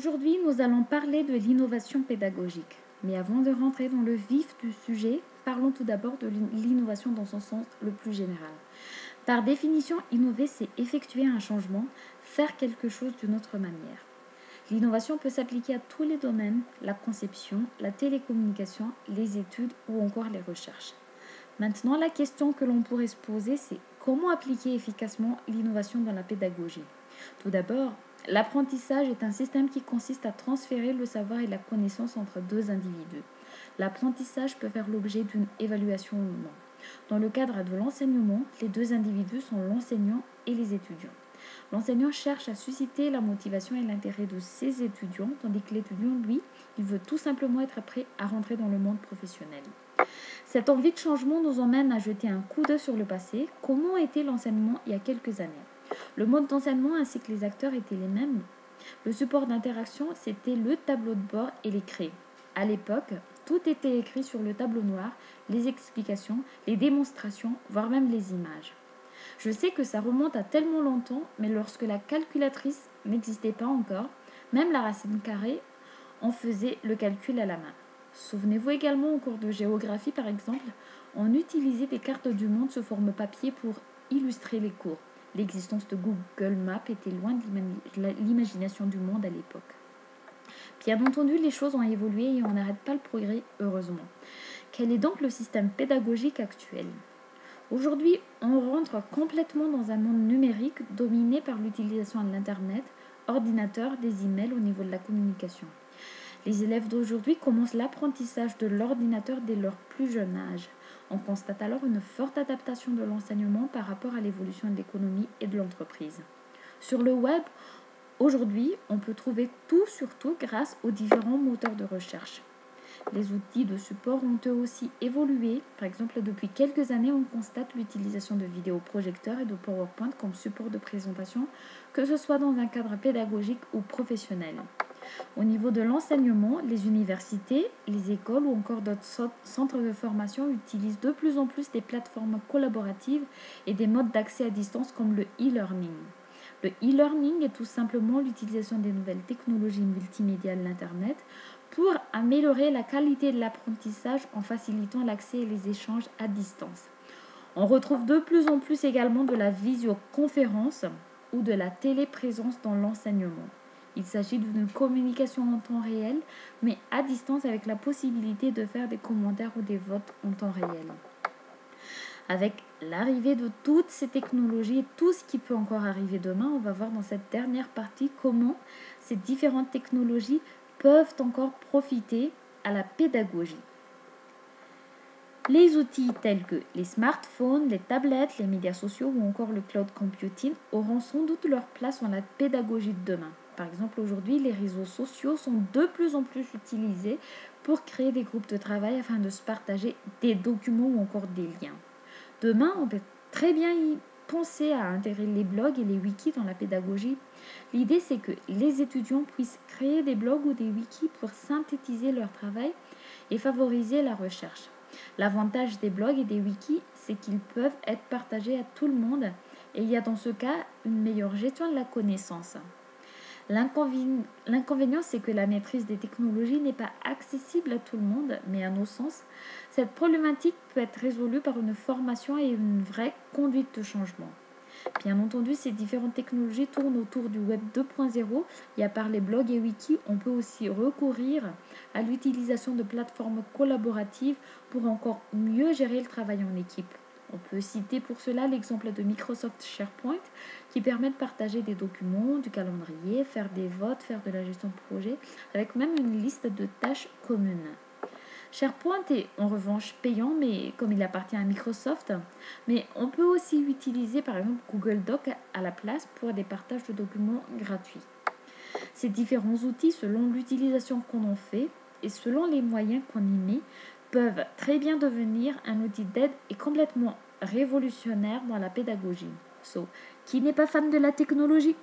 Aujourd'hui, nous allons parler de l'innovation pédagogique. Mais avant de rentrer dans le vif du sujet, parlons tout d'abord de l'innovation dans son sens le plus général. Par définition, innover, c'est effectuer un changement, faire quelque chose d'une autre manière. L'innovation peut s'appliquer à tous les domaines, la conception, la télécommunication, les études ou encore les recherches. Maintenant, la question que l'on pourrait se poser, c'est comment appliquer efficacement l'innovation dans la pédagogie. Tout d'abord, l'apprentissage est un système qui consiste à transférer le savoir et la connaissance entre deux individus. L'apprentissage peut faire l'objet d'une évaluation ou non. Dans le cadre de l'enseignement, les deux individus sont l'enseignant et les étudiants. L'enseignant cherche à susciter la motivation et l'intérêt de ses étudiants, tandis que l'étudiant, lui, il veut tout simplement être prêt à rentrer dans le monde professionnel. Cette envie de changement nous emmène à jeter un coup d'œil sur le passé. Comment était l'enseignement il y a quelques années? Le mode d'enseignement ainsi que les acteurs étaient les mêmes. Le support d'interaction, c'était le tableau de bord et les crayons. À l'époque, tout était écrit sur le tableau noir, les explications, les démonstrations, voire même les images. Je sais que ça remonte à tellement longtemps, mais lorsque la calculatrice n'existait pas encore, même la racine carrée, on faisait le calcul à la main. Souvenez-vous également au cours de géographie par exemple, on utilisait des cartes du monde sous forme papier pour illustrer les cours. L'existence de Google Maps était loin de l'imagination du monde à l'époque. Bien entendu, les choses ont évolué et on n'arrête pas le progrès, heureusement. Quel est donc le système pédagogique actuel ? Aujourd'hui, on rentre complètement dans un monde numérique dominé par l'utilisation de l'Internet, ordinateur, des emails au niveau de la communication. Les élèves d'aujourd'hui commencent l'apprentissage de l'ordinateur dès leur plus jeune âge. On constate alors une forte adaptation de l'enseignement par rapport à l'évolution de l'économie et de l'entreprise. Sur le web, aujourd'hui, on peut trouver tout sur tout grâce aux différents moteurs de recherche. Les outils de support ont eux aussi évolué. Par exemple, depuis quelques années, on constate l'utilisation de vidéoprojecteurs et de PowerPoint comme support de présentation, que ce soit dans un cadre pédagogique ou professionnel. Au niveau de l'enseignement, les universités, les écoles ou encore d'autres centres de formation utilisent de plus en plus des plateformes collaboratives et des modes d'accès à distance comme le e-learning. Le e-learning est tout simplement l'utilisation des nouvelles technologies multimédia de l'Internet pour améliorer la qualité de l'apprentissage en facilitant l'accès et les échanges à distance. On retrouve de plus en plus également de la visioconférence ou de la téléprésence dans l'enseignement. Il s'agit d'une communication en temps réel, mais à distance avec la possibilité de faire des commentaires ou des votes en temps réel. Avec l'arrivée de toutes ces technologies et tout ce qui peut encore arriver demain, on va voir dans cette dernière partie comment ces différentes technologies peuvent encore profiter à la pédagogie. Les outils tels que les smartphones, les tablettes, les médias sociaux ou encore le cloud computing auront sans doute leur place dans la pédagogie de demain. Par exemple, aujourd'hui, les réseaux sociaux sont de plus en plus utilisés pour créer des groupes de travail afin de se partager des documents ou encore des liens. Demain, on peut très bien y penser à intégrer les blogs et les wikis dans la pédagogie. L'idée, c'est que les étudiants puissent créer des blogs ou des wikis pour synthétiser leur travail et favoriser la recherche. L'avantage des blogs et des wikis, c'est qu'ils peuvent être partagés à tout le monde et il y a dans ce cas une meilleure gestion de la connaissance. L'inconvénient, c'est que la maîtrise des technologies n'est pas accessible à tout le monde, mais à nos sens, cette problématique peut être résolue par une formation et une vraie conduite de changement. Bien entendu, ces différentes technologies tournent autour du Web 2.0 et à part les blogs et wikis, on peut aussi recourir à l'utilisation de plateformes collaboratives pour encore mieux gérer le travail en équipe. On peut citer pour cela l'exemple de Microsoft SharePoint qui permet de partager des documents, du calendrier, faire des votes, faire de la gestion de projet avec même une liste de tâches communes. SharePoint est en revanche payant, mais comme il appartient à Microsoft, mais on peut aussi utiliser par exemple Google Doc à la place pour des partages de documents gratuits. Ces différents outils, selon l'utilisation qu'on en fait et selon les moyens qu'on y met, peuvent très bien devenir un outil d'aide et complètement révolutionnaire dans la pédagogie. So, qui n'est pas fan de la technologie ?